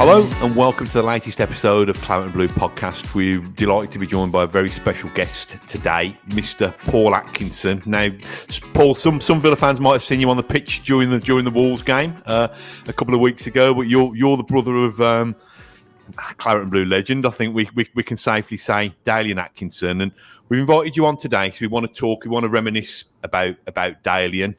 Hello and welcome to the latest episode of Claret and Blue podcast. We're delighted to be joined by a very special guest today, Mr. Paul Atkinson. Now, Paul, some Villa fans might have seen you on the pitch during the Wolves game a couple of weeks ago, but you're the brother of Claret and Blue legend. I think we can safely say Dalian Atkinson, and we've invited you on today because we want to reminisce about Dalian.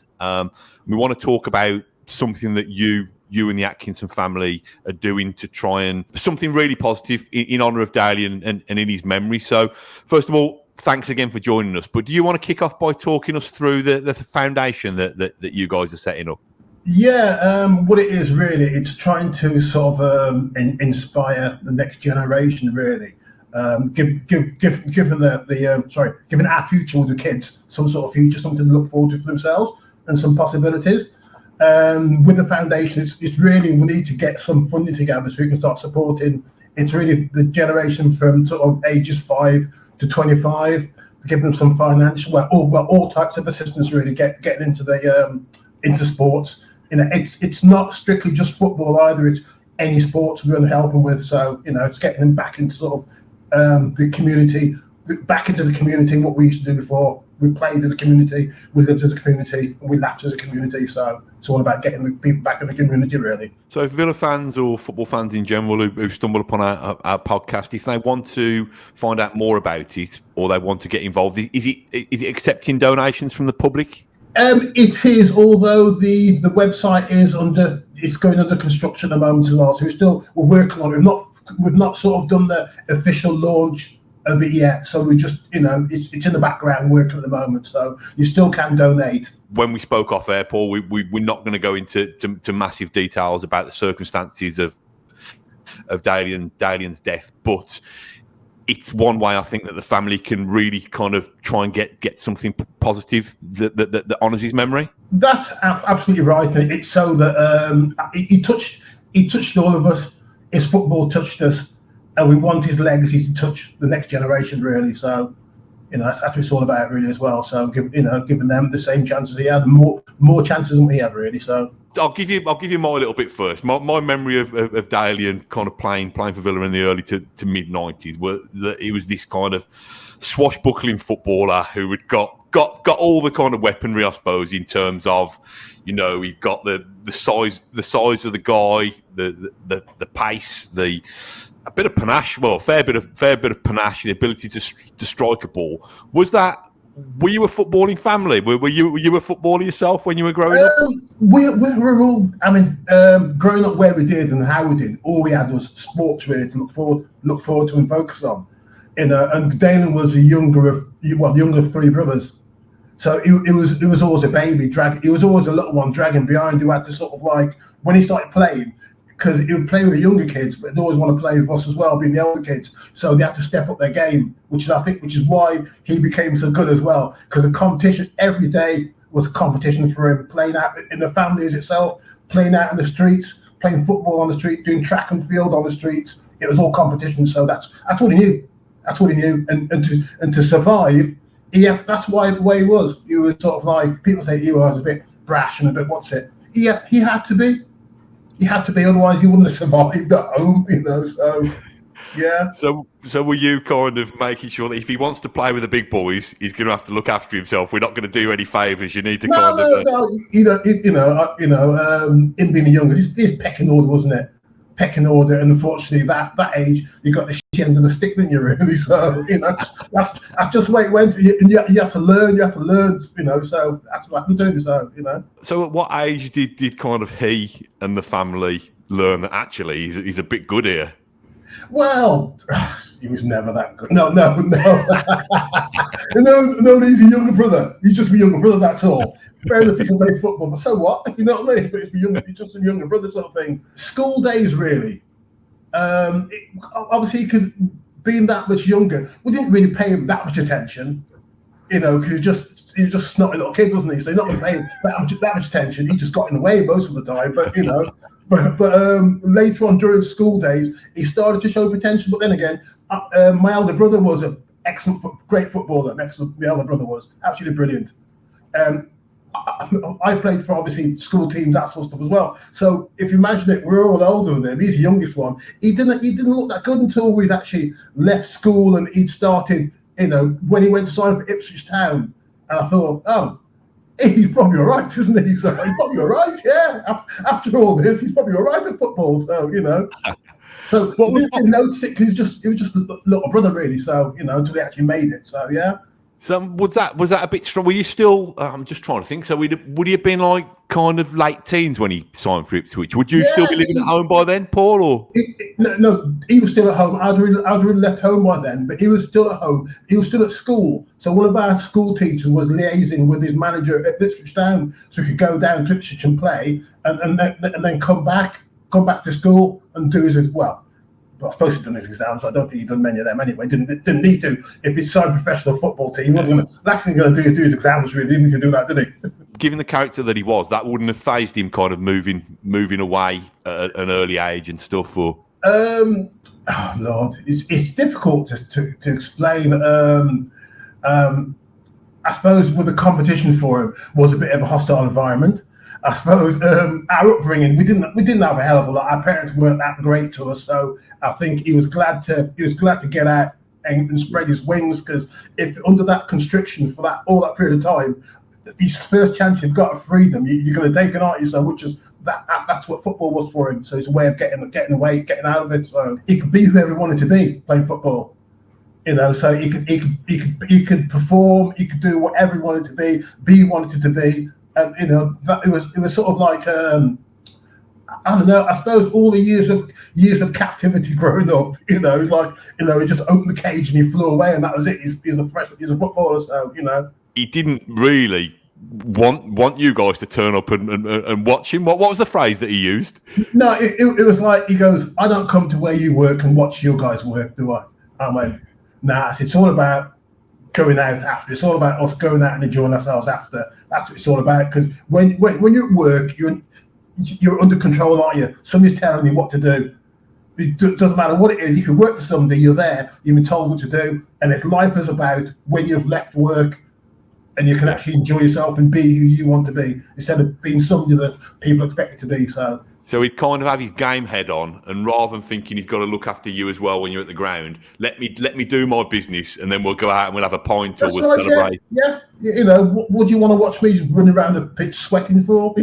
We want to talk about something that you and the Atkinson family are doing to try and something really positive in honour of Dalian and in his memory. So, first of all, thanks again for joining us. But do you want to kick off by talking us through the foundation that you guys are setting up? Yeah, what it is really, it's trying to sort of inspire the next generation. Really, giving our future with the kids some sort of future, something to look forward to for themselves, and some possibilities. With the foundation, it's really, we need to get some funding together so we can start supporting. It's really the generation from sort of ages 5 to 25, to give them some financial, all types of assistance. Really, getting into the into sports. You know, it's not strictly just football either. It's any sports we're going to help them with. So it's getting them back into sort of the community, back into the community. What we used to do before. We played as a community, we lived as a community, and we laughed as a community. So it's all about getting the people back in the community, really. So if Villa fans or football fans in general who stumble upon our podcast, if they want to find out more about it or they want to get involved, is it accepting donations from the public? It is, although the website is going under construction at the moment as well. So we're working on it. We've not sort of done the official launch of it yet, so we just it's in the background working at the moment, so you still can donate. When we spoke off air, Paul, we're not going to go into massive details about the circumstances of Dalian's death, but it's one way I think that the family can really kind of try and get something positive that honours his memory. That's absolutely right. It's so that he touched all of us. His football touched us. And we want his legacy to touch the next generation, really. So, that's what it's all about, really, as well. So, giving them the same chances he had, more chances than we had, really. So, I'll give you my little bit first. My memory of Dalian kind of playing for Villa in the early to mid '90s was that he was this kind of swashbuckling footballer who had got all the kind of weaponry, I suppose, in terms of, he got the size of the guy, the pace, a bit of panache, a fair bit of panache, the ability to strike a ball. Were you a footballing family? Were you a footballer yourself when you were growing up? We're all. Growing up where we did and how we did, all we had was sports really to look forward to and focus on. And Dalian was the younger of three brothers, so it was always a baby. He was always a little one dragging behind, who had to sort of like, when he started playing, because he would play with the younger kids, but they'd always want to play with us as well, being the older kids. So they had to step up their game, which is why he became so good as well. Because the competition every day was a competition for him, playing out in the families itself, playing out in the streets, playing football on the street, doing track and field on the streets. It was all competition. So that's what he knew. That's what he knew. And to survive, that's why the way he was. He was sort of like, people say he was a bit brash and a bit he had to be. He had to be, otherwise he wouldn't have survived at home, So, yeah. So were you kind of making sure that if he wants to play with the big boys, he's going to have to look after himself? We're not going to do any favours. You need to him being the youngest, his pecking order, wasn't it? Pecking order, and unfortunately, that age, you got the shit end of the stick, didn't you? Really, so that's just the way it went. You have to learn. So that's what I'm doing. So So at what age did kind of he and the family learn that actually he's a bit good here? Well, he was never that good. No. No, he's a younger brother. He's just a younger brother. That's all. Fair enough, he can play football, but so what? You know what I mean? But it's just a younger brother sort of thing. School days, really. Obviously, because being that much younger, we didn't really pay him that much attention. Because he was just snotty little kid, wasn't he? So he's not going to pay him that much attention. He just got in the way most of the time. But but later on during school days, he started to show potential. But then again, my elder brother was an excellent, great footballer. My elder brother was absolutely brilliant. I played for obviously school teams, that sort of stuff as well. So if you imagine it, we're all older than him. He's the youngest one. He didn't look that good until we'd actually left school and he'd started. When he went to sign for Ipswich Town, and I thought, oh, he's probably all right, isn't he? So he's probably all right, yeah. After all this, he's probably all right at football. So So we didn't notice it because he was just a little brother, really. So until he actually made it. So yeah. So was that a bit strong? Were you still? I'm just trying to think. So would he have been like kind of late teens when he signed for Ipswich? Would you still be living at home by then, Paul? Or no, he was still at home. I'd already left home by then, but he was still at home. He was still at school. So one of our school teachers was liaising with his manager at Ipswich Town, so he could go down to Ipswich and play, and then come back to school and do his well. I suppose he'd done his exams. I don't think he'd done many of them anyway. Didn't need to. If he'd signed a professional football team, last thing he's going to do is do his exams. Really, didn't need to do that, did he? Given the character that he was, that wouldn't have phased him, kind of moving away at an early age and stuff. Or oh Lord, it's difficult to explain. I suppose with the competition for him was a bit of a hostile environment. I suppose our upbringing, we didn't have a hell of a lot. Our parents weren't that great to us, so I think he was glad to get out and spread his wings, because if under that constriction for all that period of time, his first chance you've got of freedom, you're going to take it, aren't you? So which is that's what football was for him. So it's a way of getting away, getting out of it. So he could be whoever he wanted to be playing football. So he could perform, he could do whatever he wanted to be he wanted to be. And that it was sort of like I don't know. I suppose all the years of captivity growing up, he just opened the cage and he flew away, and that was it. He's a footballer, so he didn't really want you guys to turn up and watch him. What was the phrase that he used? No, it was like, he goes, "I don't come to where you work and watch you guys work, do I?" I went, "Nah, it's all about going out after. It's all about us going out and enjoying ourselves after. That's what it's all about. Because when you're at work, you're under control, aren't you? Somebody's telling you what to do. It doesn't matter what it is. If you work for somebody, you're there. You've been told what to do. And if life is about when you've left work and you can actually enjoy yourself and be who you want to be, instead of being somebody that people expect you to be." So he'd kind of have his game head on, and rather than thinking he's got to look after you as well when you're at the ground, let me do my business, and then we'll go out and we'll have a pint or we'll celebrate. Yeah. What do you want to watch me running around the pitch sweating for?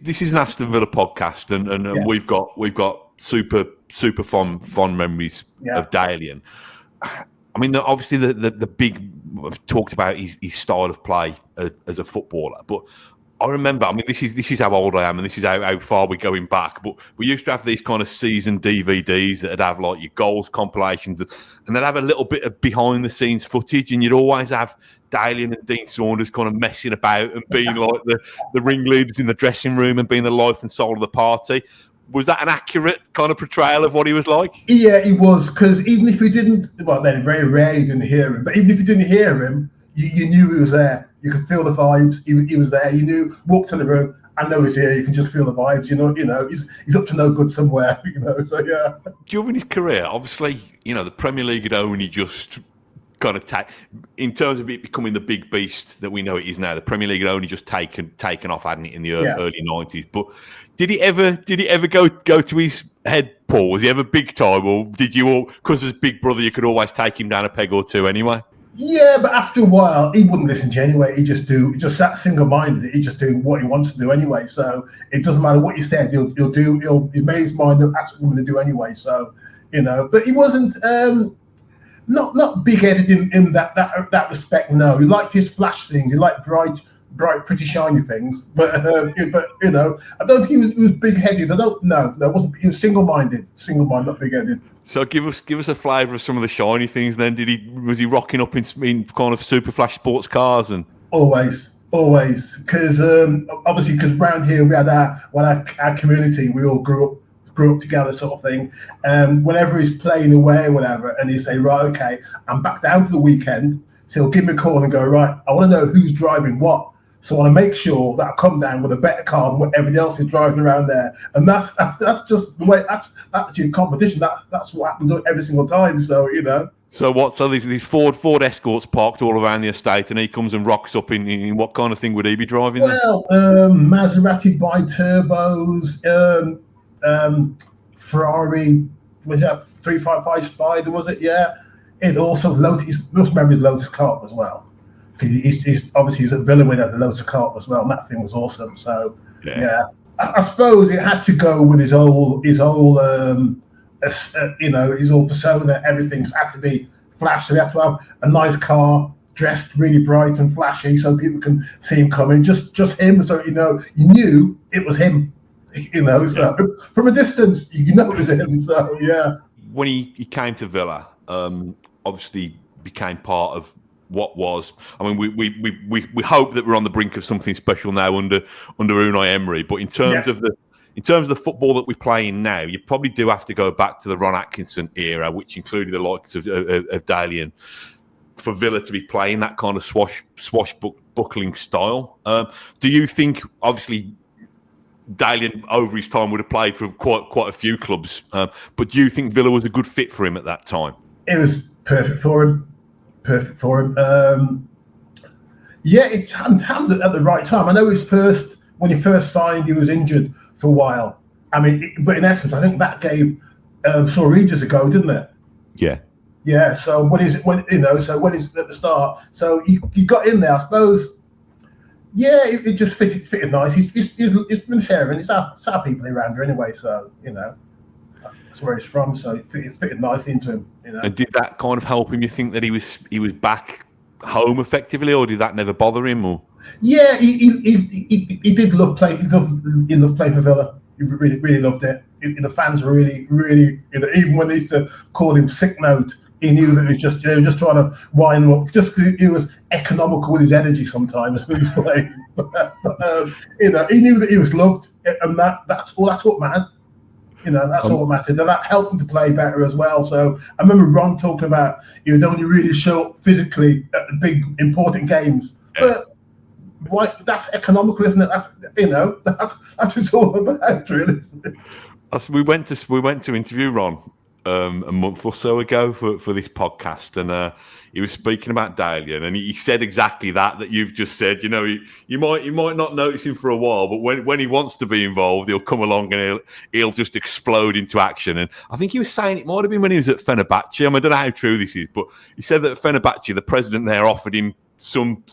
This is an Aston Villa podcast, and we've got super fond memories of Dalian. I mean, obviously the big, I've talked about his style of play as a footballer, but I remember, this is how old I am, and this is how far we're going back, but we used to have these kind of season DVDs that'd have like your goals compilations, and they'd have a little bit of behind the scenes footage, and you'd always have Dalian and Dean Saunders kind of messing about and being like the ringleaders in the dressing room and being the life and soul of the party. Was that an accurate kind of portrayal of what he was like? Yeah, he was, because even if you didn't, well, then very rare you didn't hear him, but even if you didn't hear him, you knew he was there. You could feel the vibes. He was there. You knew, walked in the room, I know he's here. You can just feel the vibes. He's up to no good somewhere. So yeah. During his career, obviously, the Premier League had only just kind of in terms of it becoming the big beast that we know it is now. The Premier League had only just taken off, hadn't it, in the early 90s. But did he ever go to his head, Paul? Was he ever big time, or did you all, because as big brother, you could always take him down a peg or two anyway? Yeah, but after a while, he wouldn't listen to you anyway. He just sat single-minded. He just do what he wants to do anyway. So it doesn't matter what you said. He'll made his mind. That's what I'm going to do anyway. So but he wasn't not big-headed in that respect. No, he liked his flash things. He liked bright, pretty shiny things. But I don't think he was big-headed. I don't. No, wasn't. He was single-minded, not big-headed. So give us a flavour of some of the shiny things. Then was he rocking up in kind of super flash sports cars and always because obviously because around here we had our community, we all grew up together sort of thing. Whenever he's playing away or whatever, and he say, right, okay, I'm back down for the weekend, so he'll give me a call and go, right, I want to know who's driving what. So I want to make sure that I come down with a better car than what everybody else is driving around there. And that's just the way, that's attitude competition. That's what happens every single time. So, So what? So these Ford Escorts parked all around the estate, and he comes and rocks up in what kind of thing would he be driving then? Well, Maserati bi-turbos, Ferrari, was that 355 Spider, was it? Yeah. It also, Lotus, most remember his Lotus Carp as well. He's obviously he's a Villa winner at the Lotus Carp as well, and that thing was awesome. So, yeah. I suppose it had to go with his whole his whole persona. Everything's had to be flash. So he had to have a nice car, dressed really bright and flashy, so people can see him coming. Just him, so you knew it was him. So from a distance, you know it was him. So yeah. When he came to Villa, obviously became part of what was. I mean, we hope that we're on the brink of something special now under Unai Emery. But in terms of the football that we're playing now, you probably do have to go back to the Ron Atkinson era, which included the likes of Dalian, for Villa to be playing that kind of swashbuckling style. Do you think, obviously, Dalian over his time would have played for quite a few clubs, but do you think Villa was a good fit for him at that time? It was perfect for him. It happened at the right time. I know when he first signed, he was injured for a while. I mean, but in essence, I think that gave Saul ages ago, didn't it? Yeah. Yeah. So when he's at the start, so he got in there, I suppose. Yeah, it just fitted nice. He's been sharing. It's our people around here anyway, so that's where he's from. So it fitted nicely into him. And did that kind of help him? You think that he was back home effectively, or did that never bother him? Or yeah, he did love play. He loved playing for Villa. He really loved it. The fans were really even when they used to call him Sick Note, he knew that they were just trying to wind him up. Just because he was economical with his energy sometimes when he was playing. He knew that he was loved, and that's what mattered. That's all that mattered, and that helped him to play better as well. So I remember Ron talking about he would only really show up physically at the big important games, but that's economical, isn't it? That's that's what it's all about, really. Isn't it? We went to interview Ron a month or so ago for this podcast, and he was speaking about Dalian, and he said exactly that you've just said. You might not notice him for a while, but when he wants to be involved, he'll come along and he'll just explode into action. And I think he was saying it might have been when he was at Fenerbahce. I don't know how true this is, but he said that at Fenerbahce, the president there offered him some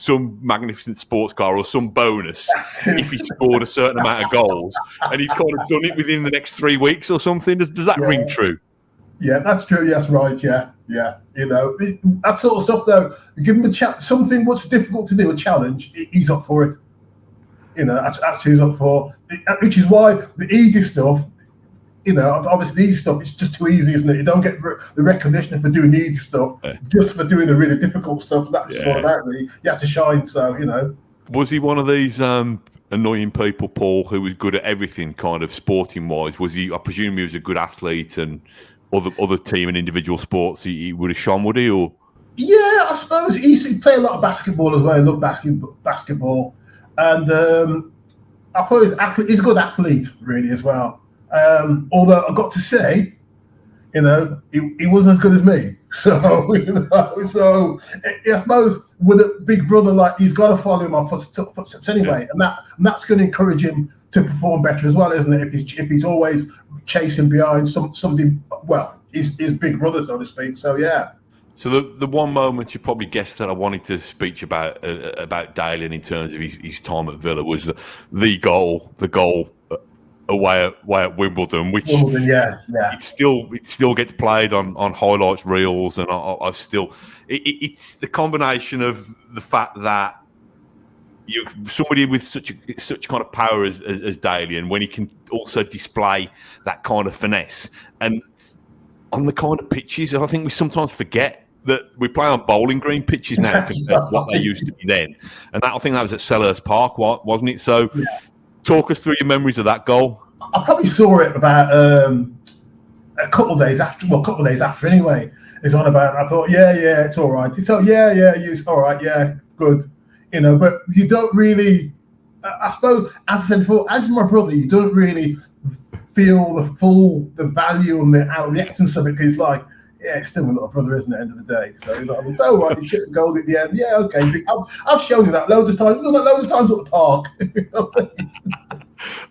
magnificent sports car or some bonus if he scored a certain amount of goals, and he'd kind of done it within the next 3 weeks or something. Does that ring true? Yeah, that's true. Yes, right. Yeah. That sort of stuff, though. Give him something what's difficult to do, a challenge. He's up for it. That's what he's up for. Which is why the easy stuff, obviously the easy stuff, it's just too easy, isn't it? You don't get the recognition for doing the easy stuff, just for doing the really difficult stuff. That's all about really. You have to shine. So Was he one of these annoying people, Paul, who was good at everything, kind of sporting wise? Was he? I presume he was a good athlete and. Other team and individual sports, he would have shone, would he? Or yeah, I suppose he played a lot of basketball as well. He loved basketball, and I thought he's a good athlete, really, as well. Although I've got to say, he wasn't as good as me. So, so I suppose with a big brother like he's got to follow in my footsteps anyway, and that's going to encourage him to perform better as well, isn't it? If he's always chasing behind somebody, well, his big brother, so to speak. So yeah. So the one moment you probably guessed that I wanted to speak about Dalian in terms of his time at Villa was the goal away at Wimbledon, which it still gets played on highlights reels, and I've still it's the combination of the fact that somebody with such kind of power as Dalian, when he can also display that kind of finesse, and on the kind of pitches, I think we sometimes forget that we play on bowling green pitches now compared to what they used to be then. And I think that was at Selhurst Park, wasn't it? So, talk us through your memories of that goal. I probably saw it about a couple of days after anyway. It's on about. I thought, it's all right. It's all right, good. But you don't really, I suppose, as I said before, as my brother, you don't really feel the value and the essence of it. It's like, yeah, it's still my little brother, isn't it? At the end of the day, so you know what I mean. So what? He chipped the goal at the end. Yeah, okay. I've shown you that loads of times. We've done that loads of times at the park. You know what I mean?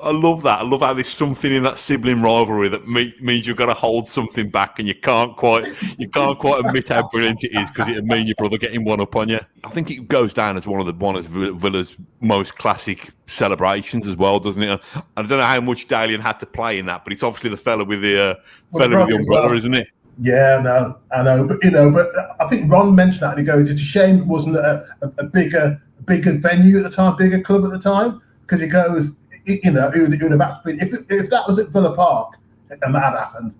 I love that. I love how there's something in that sibling rivalry that means you've got to hold something back, and you can't quite admit how brilliant it is because it'd mean your brother getting one up on you. I think it goes down as one of Villa's most classic celebrations as well, doesn't it? I don't know how much Dalian had to play in that, but it's obviously the fella with the umbrella, well, isn't it? Yeah, no, I know, but I think Ron mentioned that, and he goes, "It's a shame it wasn't a bigger venue at the time, bigger club at the time," because he goes, it would have actually been, if that was at Villa Park and that had happened,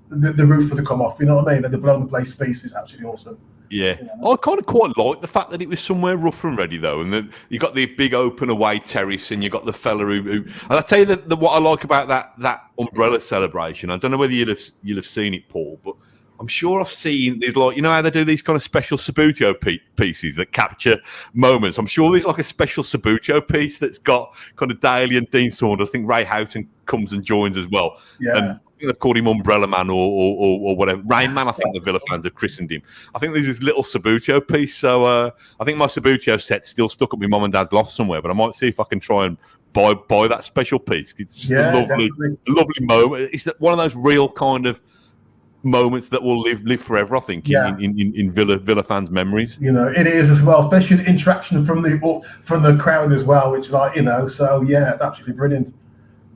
the roof would have come off. You know what I mean? They'd have blown the place to pieces. Absolutely awesome. Yeah, I kind of quite like the fact that it was somewhere rough and ready though, and that you got the big open away terrace, and you got the fella who and I tell you that what I like about that umbrella celebration. I don't know whether you'll have seen it, Paul, but I'm sure I've seen there's like, you know how they do these kind of special Subbuteo pieces that capture moments. I'm sure there's like a special Subbuteo piece that's got kind of Dalian, Dean Saunders. I think Ray Houghton comes and joins as well. Yeah. And they've called him Umbrella Man or whatever. Rain Man, I think the Villa fans have christened him. I think there's this little Subbuteo piece. So I think my Subbuteo set's still stuck at my mum and dad's loft somewhere, but I might see if I can try and buy that special piece. It's just a lovely moment. It's one of those real kind of moments that will live forever, I think, in Villa fans' memories. You know, it is as well, especially the interaction from the crowd as well, which, like, you know, so yeah, it's absolutely brilliant.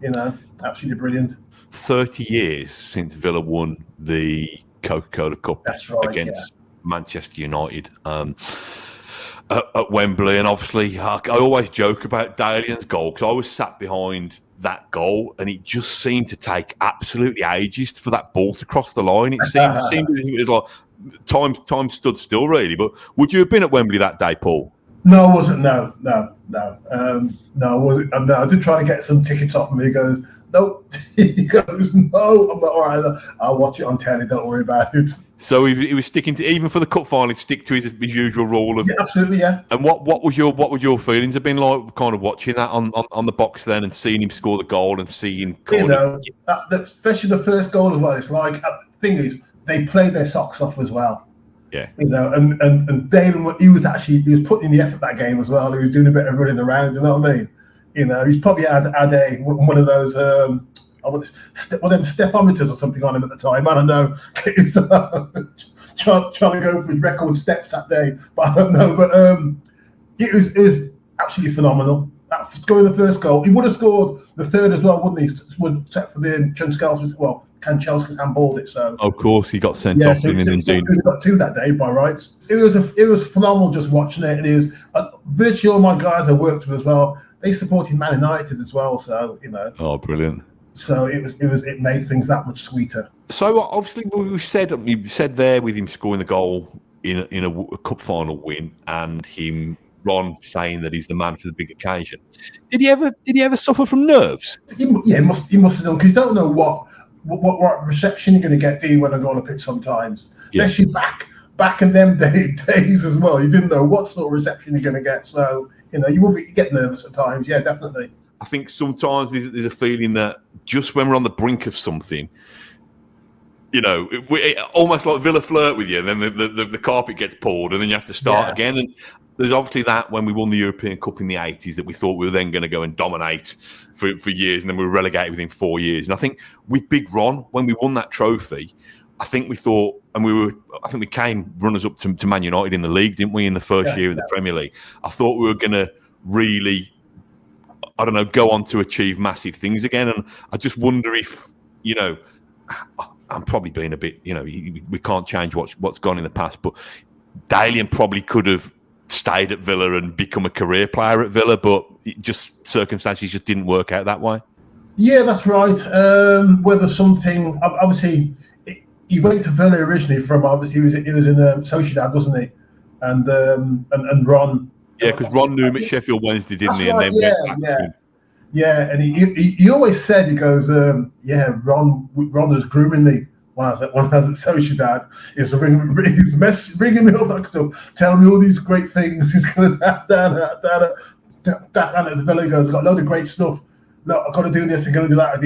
You know, absolutely brilliant. 30 years since Villa won the Coca-Cola Cup against Manchester United at Wembley, and obviously I always joke about Dalian's goal because I was sat behind that goal, and it just seemed to take absolutely ages for that ball to cross the line. It seemed as if it was like time stood still, really. But would you have been at Wembley that day, Paul? No, I wasn't. No, I wasn't. No, I did try to get some tickets off him. He goes, nope. He goes, no. I'm like, all right, I'll watch it on telly. Don't worry about it. So he was sticking to, even for the cup final, stick to his usual rule of absolutely, yeah. And what would your feelings have been like, kind of watching that on the box then, and seeing him score the goal and seeing especially the first goal as well. It's like, the thing is, they played their socks off as well. Yeah, you know, and Dalian, he was putting in the effort that game as well. He was doing a bit of running around. You know what I mean? You know, he's probably had one of those one of them stepometers or something on him at the time. I don't know. He's trying to go for his record steps that day, but I don't know. But it was absolutely phenomenal. Scoring the first goal, he would have scored the third as well, wouldn't he? Except for the Kanchelskis handballed it. So of course he got sent off. So he got two that day by rights. It was phenomenal just watching it. And it was virtually all my guys I worked with as well. They supported Man United as well. So you know. Oh, brilliant. So it made things that much sweeter. So obviously you said there with him scoring the goal in a cup final win, and Ron saying that he's the man for the big occasion. Did he ever suffer from nerves? He must have done, because you don't know what reception you're going to get, do you, when I go on a pitch sometimes, especially back in them days as well. You didn't know what sort of reception you're going to get, so you know you get nervous at times. Yeah, definitely. I think sometimes there's a feeling that just when we're on the brink of something, you know, almost like Villa flirt with you, and then the carpet gets pulled, and then you have to start again. And there's obviously that when we won the European Cup in the 80s that we thought we were then going to go and dominate for years, and then we were relegated within 4 years. And I think with Big Ron, when we won that trophy, I think we thought, and we came runners up to Man United in the league, didn't we, in the first year of the Premier League. I thought we were going to really, I don't know, go on to achieve massive things again. And I just wonder if, you know, I'm probably being a bit, you know, we can't change what's gone in the past, but Dalian probably could have stayed at Villa and become a career player at Villa, but circumstances just didn't work out that way. Yeah, that's right. Whether something, obviously, he went to Villa originally from, obviously, he was in Sociedad, wasn't he? And Ron. Yeah, because Ron knew him at Sheffield Wednesday, didn't he? Right, and then and he always said, he goes, Ron was grooming me when I was at Sociedad. He's bringing me all that stuff, telling me all these great things. He's going to down at the Villa. He goes, got a load of great stuff. look, I've got to do this, I'm going to do that. And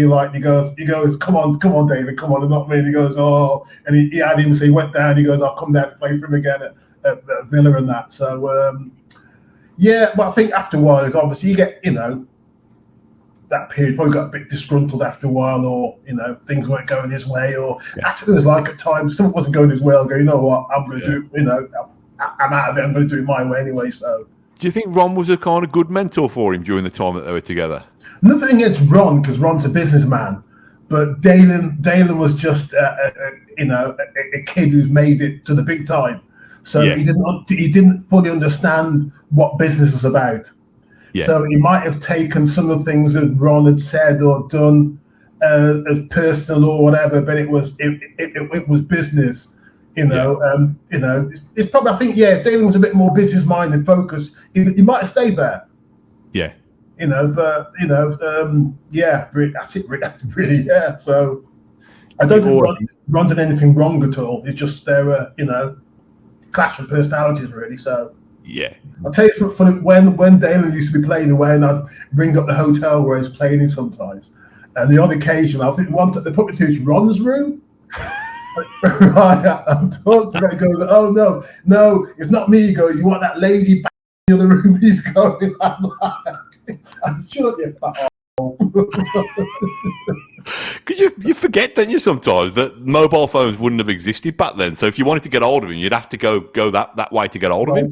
he goes, come on, David, come on, and not me. And he goes, oh, and he had him, so he went down. He goes, I'll come down to play for him again at Villa and that. So, yeah, but I think after a while, it's obviously you get, that period probably got a bit disgruntled after a while, or things weren't going his way, or that's what it was like at times. Something wasn't going his way. I'll go, you know what, I'm going to do, I'm out of it. I'm going to do it my way anyway. So, do you think Ron was a kind of good mentor for him during the time that they were together? Nothing against Ron, because Ron's a businessman, but Dalian was just a kid who's made it to the big time. So he didn't fully understand what business was about. Yeah. So he might have taken some of the things that Ron had said or done as personal or whatever, but it was business. It's probably, I think, Dalian was a bit more business minded, focused. He might have stayed there. Yeah. That's it, really, yeah. So I don't think Ron did anything wrong at all. It's just their, clash of personalities, really. So yeah, I'll tell you something funny. When Dalian used to be playing away, and I'd ring up the hotel where he's playing in sometimes, and the odd occasion, I think they put me to Ron's room. Right, I'm talking about. He goes, oh no, it's not me. He goes, you want that lazy in the other room? He's going. I shut up, you fat because you forget, don't you, sometimes that mobile phones wouldn't have existed back then. So if you wanted to get hold of him, you'd have to go that way to get hold of him.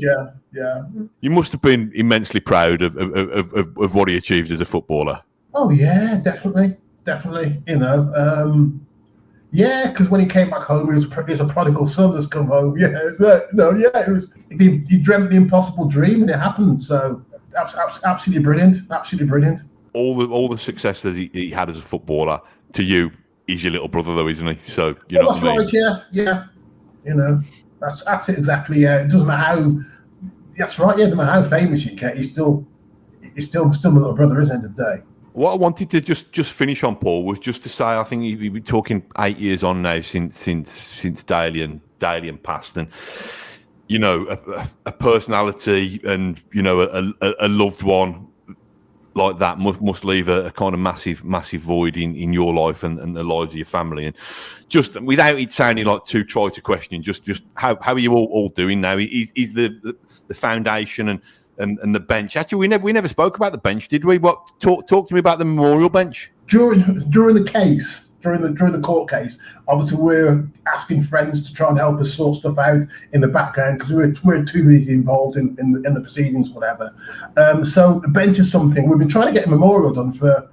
Yeah. You must have been immensely proud of what he achieved as a footballer. Oh yeah, definitely. Because when he came back home, he was a prodigal son that's come home. It was. He dreamt the impossible dream, and it happened. So. Absolutely brilliant. All the success that he had as a footballer, to you, he's your little brother, though, isn't he? So you know what I mean? Right, yeah. That's it exactly. Yeah, it doesn't matter how. That's right. Yeah, no matter how famous you get, he's still my little brother, isn't it? Today. What I wanted to just finish on, Paul, was just to say I think we've been talking 8 years on now since Dalian passed, and. A personality and, a loved one like that must leave a kind of massive void in your life and the lives of your family. And just without it sounding like too trite a question, just how are you all doing now? Is the foundation and the bench? Actually, we never spoke about the bench, did we? Talk to me about the memorial bench. During the case. During the court case, obviously we're asking friends to try and help us sort stuff out in the background because we're too busy involved in the proceedings, whatever. So the bench is something we've been trying to get a memorial done for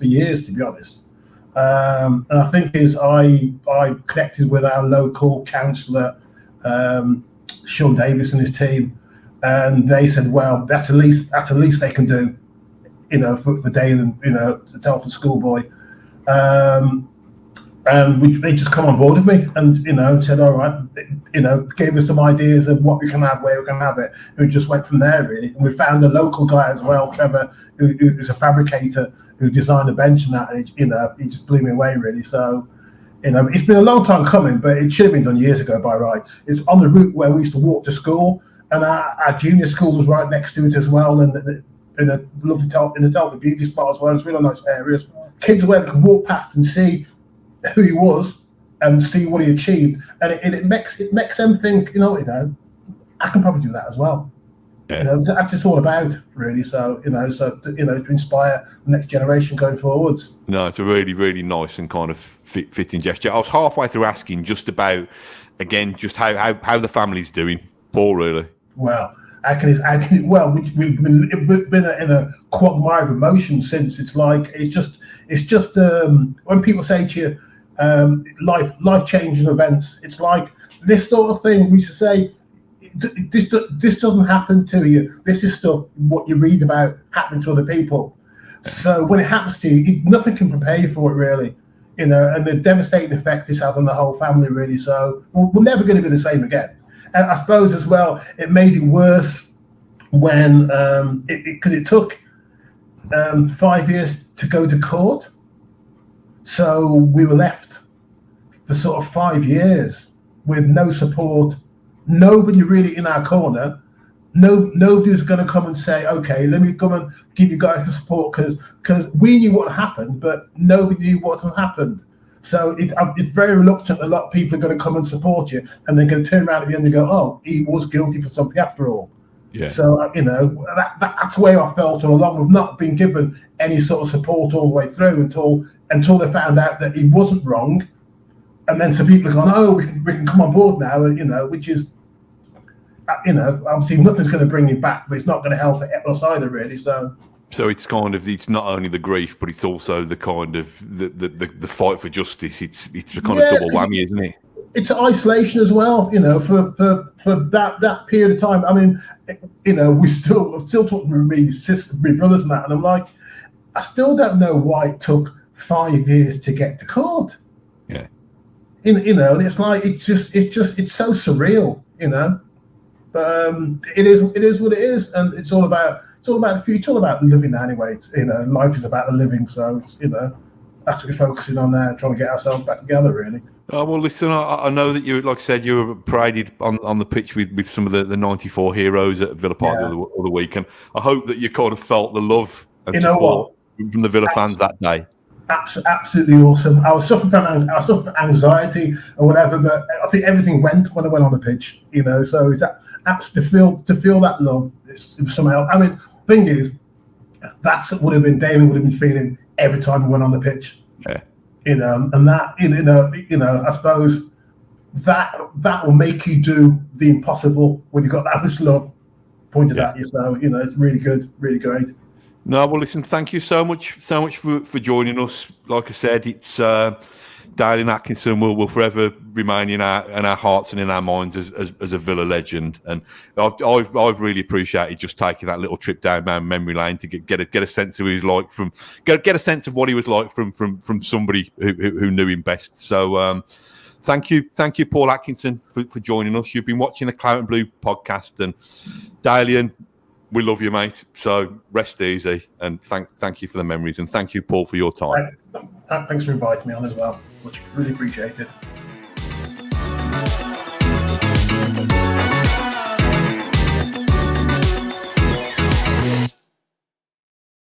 years, to be honest. And I think I connected with our local councillor, Sean Davis, and his team, and they said, well, that's the least they can do, for Dalian, the Telford schoolboy. And they just come on board with me and, said, all right, gave us some ideas of what we can have, where we can have it. And we just went from there, really. And we found a local guy as well, Trevor, who's a fabricator, who designed the bench and that. And, he just blew me away, really. So, it's been a long time coming, but it should have been done years ago by rights. It's on the route where we used to walk to school, and our junior school was right next to it as well. And in a lovely Telford beauty spot as well. It's really nice areas. Kids were able to walk past and see who he was and see what he achieved, and it makes them think, I can probably do that as well. Yeah. That's what it's all about, really. So to inspire the next generation going forwards. No, it's a really, really nice and kind of fitting gesture. I was halfway through asking just about, again, just how the family's doing, Paul. Really. Well. We've been in a quagmire of emotion since. It's just when people say to you, life changing events. It's like this sort of thing. We used to say, this doesn't happen to you. This is stuff what you read about happening to other people. So when it happens to you, nothing can prepare you for it, really. And the devastating effect it's had on the whole family, really. So we're never going to be the same again. And I suppose as well, it made it worse when because it took 5 years to go to court. So we were left for sort of 5 years with no support, nobody really in our corner, nobody's going to come and say, okay, let me come and give you guys the support because we knew what happened, but nobody knew what had happened. So it's very reluctant. A lot of people are going to come and support you, and they're going to turn around at the end and go, "Oh, he was guilty for something after all." Yeah. So that's the way I felt all along. We've not been given any sort of support all the way through until they found out that he wasn't wrong, and then some people have gone, "Oh, we can come on board now," which is, obviously nothing's going to bring him back, but it's not going to help us either, really. So it's it's not only the grief, but it's also the kind of the fight for justice. It's a kind of double whammy, isn't it? It's isolation as well, for that period of time. I mean, I'm still talking with my sister, my brothers and that, and I'm like, I still don't know why it took 5 years to get to court. Yeah. And it's like it's so surreal, But it is what it is, and it's all about the future. It's all about living anyway. Life is about the living. So that's what we're focusing on now, trying to get ourselves back together, really. Oh, well, listen, I know that you, like I said, you were paraded on the pitch with some of the 94 heroes at Villa Park the other week, and I hope that you kind of felt the love and support from the Villa fans that day. Absolutely awesome. I was suffering from anxiety or whatever, but I think everything went when I went on the pitch. So it's to feel that love. It's somehow. I mean, thing is, that's what Damien would have been feeling every time we went on the pitch. Yeah. And that, I suppose that will make you do the impossible when you've got that much love pointed at you. So, it's really good, really great. No, well, listen, thank you so much for joining us. Like I said, it's Dalian Atkinson will forever remain in our hearts and in our minds as a Villa legend. And I've really appreciated just taking that little trip down memory lane to get a sense of who he's like get a sense of what he was like from somebody who knew him best. So thank you, Paul Atkinson, for joining us. You've been watching the Claret and Blue podcast, and Dalian, we love you, mate. So rest easy, and thank you for the memories, and thank you, Paul, for your time. Thanks for inviting me on as well. Much really appreciated.